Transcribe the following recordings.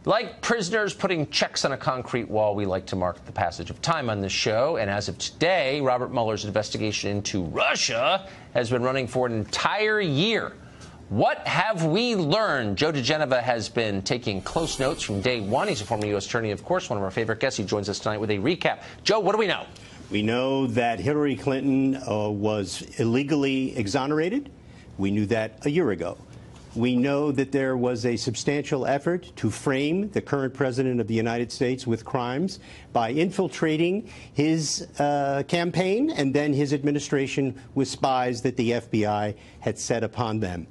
Like prisoners putting checks on a concrete wall, we like to mark the passage of time on this show. And as of today, Robert Mueller's investigation into Russia has been running for an entire year. What have we learned? Joe DeGeneva has been taking close notes from day one. He's a former U.S. attorney, of course, one of our favorite guests. He joins us tonight with a recap. Joe, what do we know? We know that Hillary Clinton was illegally exonerated. We knew that a year ago. We know that there was a substantial effort to frame the current president of the United States with crimes by infiltrating his campaign and then his administration with spies that the FBI had set upon them.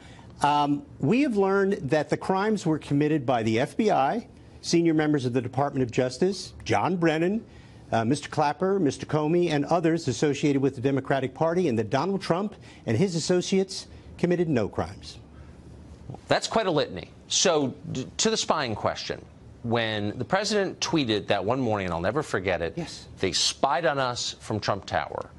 We have learned that the crimes were committed by the FBI, senior members of the Department of Justice, John Brennan, Mr. Clapper, Mr. Comey, and others associated with the Democratic Party, and that Donald Trump and his associates committed no crimes. That's quite a litany. So, to the spying question, when the president tweeted that one morning, and I'll never forget it, yes, they spied on us from Trump Tower.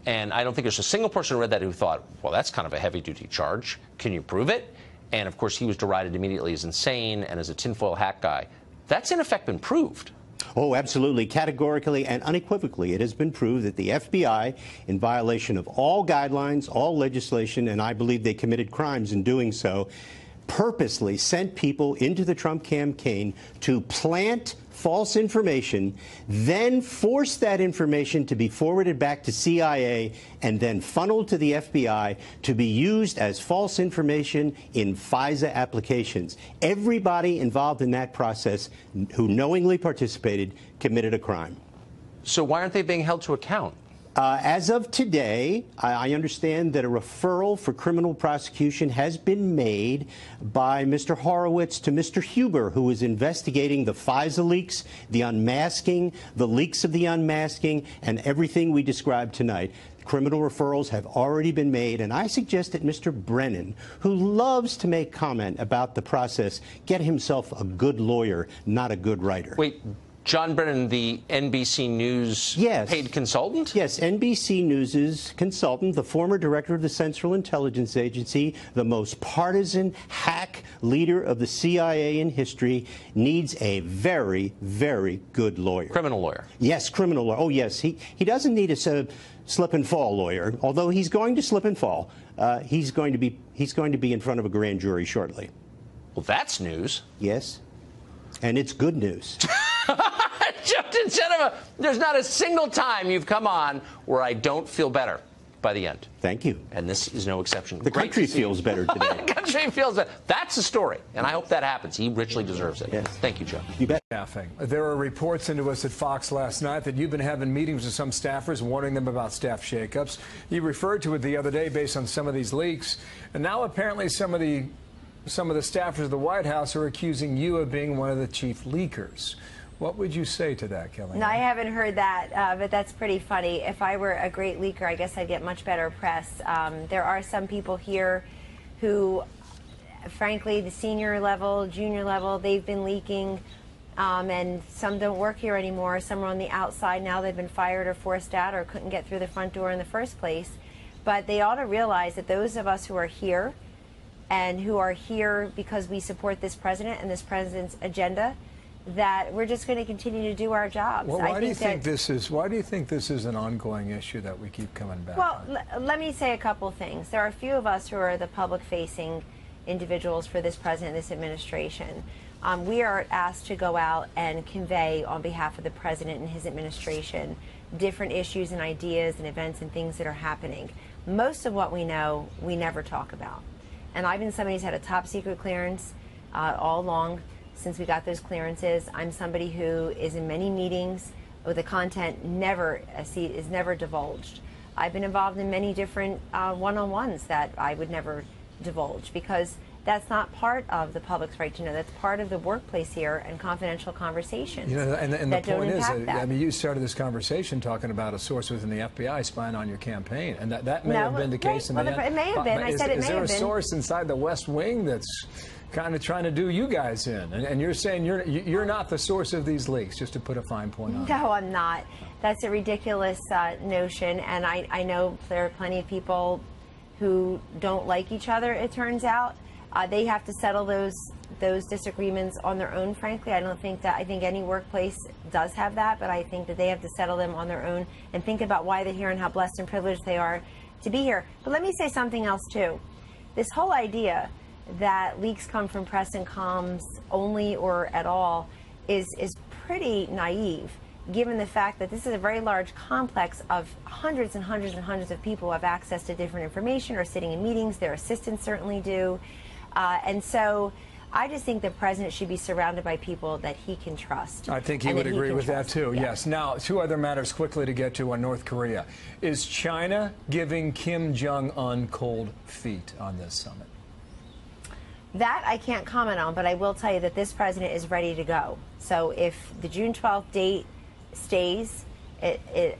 And I don't think there's a single person who read that who thought, well, that's kind of a heavy-duty charge. Can you prove it? And, of course, he was derided immediately as insane and as a tinfoil hat guy. That's, in effect, been proved. Oh, absolutely. Categorically and unequivocally, it has been proved that the FBI, in violation of all guidelines, all legislation, and I believe they committed crimes in doing so, purposely sent people into the Trump campaign to plant false information, then force that information to be forwarded back to CIA and then funneled to the FBI to be used as false information in FISA applications. Everybody involved in that process who knowingly participated committed a crime. So why aren't they being held to account? As of today, I understand that a referral for criminal prosecution has been made by Mr. Horowitz to Mr. Huber, who is investigating the FISA leaks, the unmasking, the leaks of the unmasking, and everything we described tonight. Criminal referrals have already been made, and I suggest that Mr. Brennan, who loves to make comment about the process, get himself a good lawyer, not a good writer. Wait. John Brennan, the NBC News paid consultant? Yes, NBC News' consultant, the former director of the Central Intelligence Agency, the most partisan hack leader of the CIA in history, needs a very, very good lawyer. Criminal lawyer. Yes, criminal lawyer. Oh, yes. He doesn't need a slip and fall lawyer, although he's going to slip and fall. He's going to be in front of a grand jury shortly. Well, that's news. Yes, and it's good news. Joe DeGeneva, there's not a single time you've come on where I don't feel better by the end. Thank you. And this is no exception. The country feels better today. The country feels better. That's the story, and I hope that happens. He richly deserves it. Yes. Thank you, Joe. You bet. There were reports into us at Fox last night that you've been having meetings with some staffers, warning them about staff shakeups. You referred to it the other day based on some of these leaks, and now apparently some of the staffers of the White House are accusing you of being one of the chief leakers. What would you say to that, Kelly? No, I haven't heard that, but that's pretty funny. If I were a great leaker, I guess I'd get much better press. There are some people here who, frankly, the senior level, junior level, they've been leaking, and some don't work here anymore. Some are on the outside now. They've been fired or forced out or couldn't get through the front door in the first place. But they ought to realize that those of us who are here and who are here because we support this president and this president's agenda, that we're just going to continue to do our jobs. Well, why do you think this is an ongoing issue that we keep coming back on? Well, let me say a couple things. There are a few of us who are the public-facing individuals for this president and this administration. We are asked to go out and convey on behalf of the president and his administration different issues and ideas and events and things that are happening. Most of what we know, we never talk about. And I've been somebody who's had a top-secret clearance all along. Since we got those clearances, I'm somebody who is in many meetings where the content is never divulged. I've been involved in many different one-on-ones that I would never divulge because that's not part of the public's right to know. That's part of the workplace here and confidential conversations. You know, and the point is, I mean, you started this conversation talking about a source within the FBI spying on your campaign, and that may have been the case in the end. It may have been. I said it may have been. Is there a source inside the West Wing that's kind of trying to do you guys in? And you're saying you're not the source of these leaks, just to put a fine point on it. No, I'm not. That's a ridiculous notion, and I know there are plenty of people who don't like each other, it turns out. They have to settle those those disagreements on their own, frankly. I think any workplace does have that, but I think that they have to settle them on their own and think about why they're here and how blessed and privileged they are to be here. But let me say something else, too. This whole idea that leaks come from press and comms only or at all is pretty naive, given the fact that this is a very large complex of hundreds and hundreds and hundreds of people who have access to different information or sitting in meetings. Their assistants certainly do. And so I just think the president should be surrounded by people that he can trust. I think he would agree with that, too. Yes. Now, two other matters quickly to get to on North Korea. Is China giving Kim Jong-un cold feet on this summit? That I can't comment on, but I will tell you that this president is ready to go. So if the June 12th date stays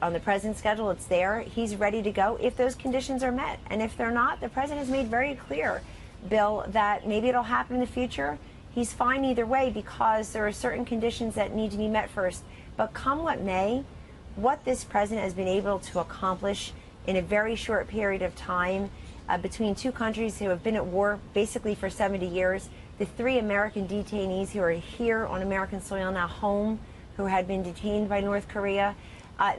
on the president's schedule, it's there. He's ready to go if those conditions are met. And if they're not, the president has made very clear, Bill, that maybe it'll happen in the future. He's fine either way because there are certain conditions that need to be met first. But come what may, what this president has been able to accomplish in a very short period of time between two countries who have been at war basically for 70 years, the 3 American detainees who are here on American soil now home, who had been detained by North Korea.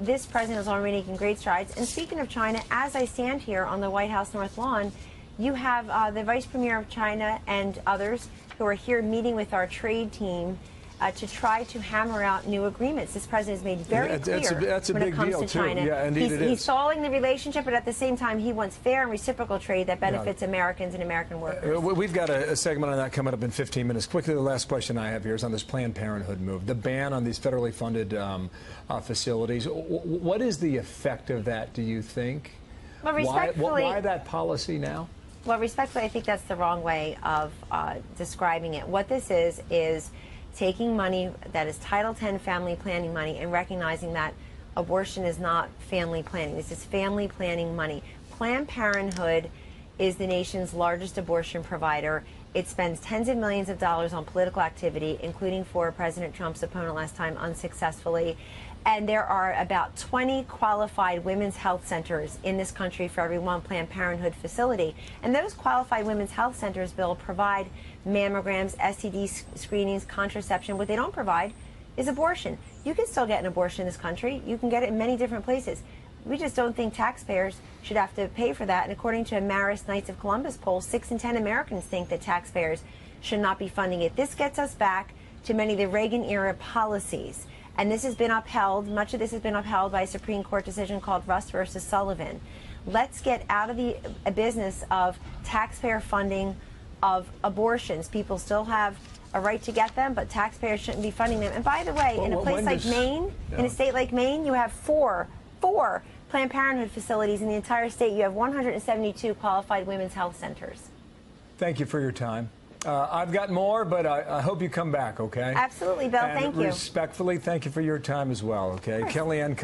This president is already making great strides. And speaking of China, as I stand here on the White House North Lawn, you have the Vice Premier of China and others who are here meeting with our trade team to try to hammer out new agreements. This president has made very clear that's a when big it comes deal to too. China. Yeah, indeed it is. He's stalling the relationship, but at the same time, he wants fair and reciprocal trade that benefits Americans and American workers. We've got a segment on that coming up in 15 minutes. Quickly, the last question I have here is on this Planned Parenthood move, the ban on these federally funded facilities. What is the effect of that, do you think? Well, respectfully, why that policy now? Well, respectfully, I think that's the wrong way of describing it. What this is taking money that is Title X family planning money and recognizing that abortion is not family planning. This is family planning money. Planned Parenthood is the nation's largest abortion provider. It spends tens of millions of dollars on political activity, including for President Trump's opponent last time unsuccessfully. And there are about 20 qualified women's health centers in this country for every one Planned Parenthood facility. And those qualified women's health centers, Bill, provide mammograms, STD screenings, contraception. What they don't provide is abortion. You can still get an abortion in this country. You can get it in many different places. We just don't think taxpayers should have to pay for that. And according to a Marist Knights of Columbus poll, 6 in 10 Americans think that taxpayers should not be funding it. This gets us back to many of the Reagan-era policies. And this has been upheld, much of this has been upheld by a Supreme Court decision called Rust versus Sullivan. Let's get out of the business of taxpayer funding of abortions. People still have a right to get them, but taxpayers shouldn't be funding them. And by the way, in a place like Maine, in a state like Maine, you have four Planned Parenthood facilities in the entire state. You have 172 qualified women's health centers. Thank you for your time. I've got more, but I hope you come back, okay? Absolutely, Bill. And thank you. Respectfully, thank you for your time as well, okay? Kellyanne